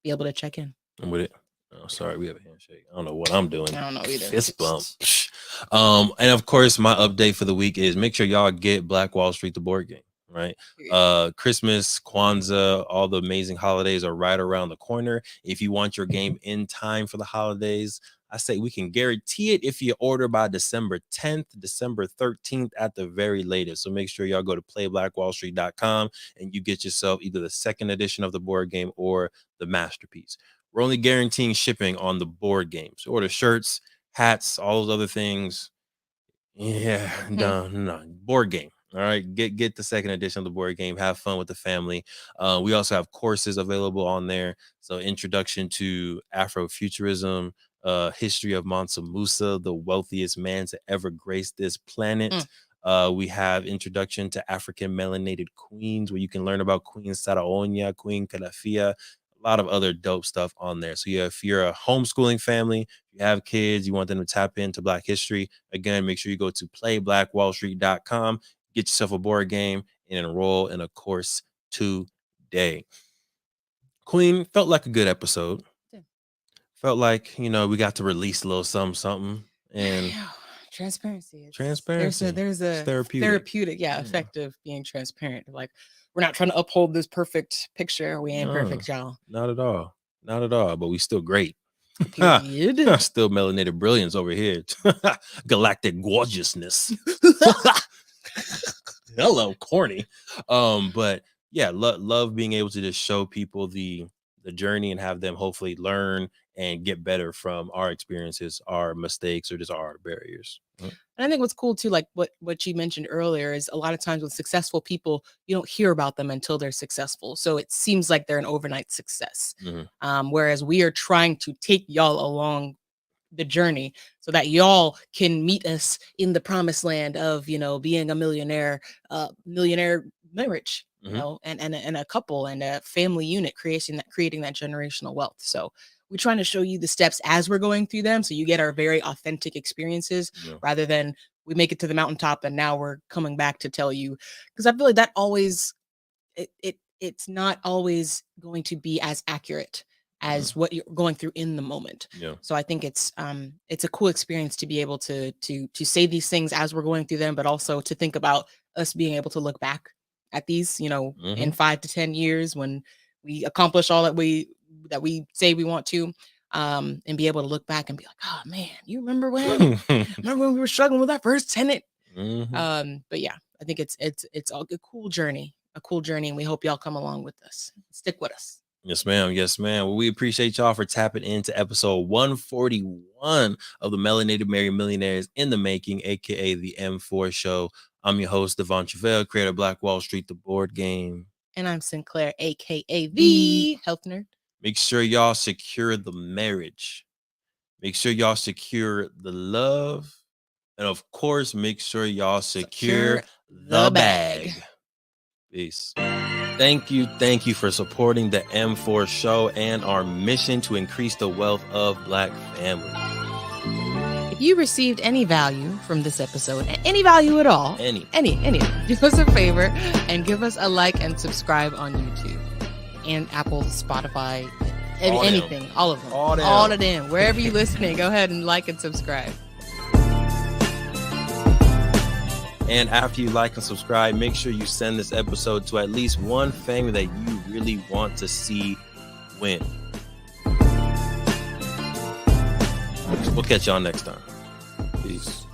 be able to check in. I'm with it. Oh, sorry, we have a handshake. I don't know what I'm doing. I don't know either. Fist bump. And of course, my update for the week is make sure y'all get Black Wall Street, the board game. Right. Christmas, Kwanzaa, all the amazing holidays are right around the corner. If you want your game in time for the holidays, I say we can guarantee it if you order by December 10th, December 13th at the very latest. So make sure y'all go to playblackwallstreet.com and you get yourself either the second edition of the board game or the masterpiece. We're only guaranteeing shipping on the board games. Order shirts, hats, all those other things. Yeah, no, board game. All right, get the second edition of the board game. Have fun with the family. We also have courses available on there. So introduction to Afrofuturism, history of Mansa Musa, the wealthiest man to ever grace this planet. We have introduction to African melanated queens, where you can learn about Queen Saraonya, Queen Calafia, a lot of other dope stuff on there. So yeah, if you're a homeschooling family, you have kids, you want them to tap into Black history, again, make sure you go to playblackwallstreet.com. Get yourself a board game and enroll in a course today. Queen, felt like a good episode. Yeah. Felt like, we got to release a little something. And transparency. There's a therapeutic, effect of being transparent. Like, we're not trying to uphold this perfect picture. We ain't perfect, y'all. Not at all. Not at all. But we still great. Period. Still melanated brilliance over here. Galactic gorgeousness. Hello, corny. But yeah, love being able to just show people the journey and have them hopefully learn and get better from our experiences, our mistakes, or just our barriers. And I think what's cool too, like what you mentioned earlier, is a lot of times with successful people, you don't hear about them until they're successful. So it seems like they're an overnight success. Whereas we are trying to take y'all along the journey so that y'all can meet us in the promised land of, being a millionaire marriage, and a couple and a family unit, creating that generational wealth. So we're trying to show you the steps as we're going through them, so you get our very authentic experiences, rather than we make it to the mountaintop and now we're coming back to tell you, because I feel like that always it's not always going to be as accurate as what you're going through in the moment. So I think it's a cool experience to be able to say these things as we're going through them, but also to think about us being able to look back at these, in 5 to 10 years when we accomplish all that we say we want to, and be able to look back and be like, oh man, you remember when we were struggling with that first tenant? But yeah, I think it's a cool journey, and we hope y'all come along with us. Stick with us. Yes, ma'am. Yes, ma'am. Well, we appreciate y'all for tapping into episode 141 of the Melanated Married Millionaires in the Making, aka the M4 Show. I'm your host, Devon Truvel, creator of Black Wall Street, the board game. And I'm Sinclair, aka the health nerd. Make sure y'all secure the marriage. Make sure y'all secure the love. And of course, make sure y'all secure the bag. Peace. Thank you for supporting the M4 Show and our mission to increase the wealth of Black families. If you received any value from this episode, any value at all, any, do us a favor and give us a like and subscribe on YouTube and Apple, Spotify, anything, all of them, all of them, wherever you're listening. Go ahead and like and subscribe. And after you like and subscribe, make sure you send this episode to at least one family that you really want to see win. We'll catch y'all next time. Peace.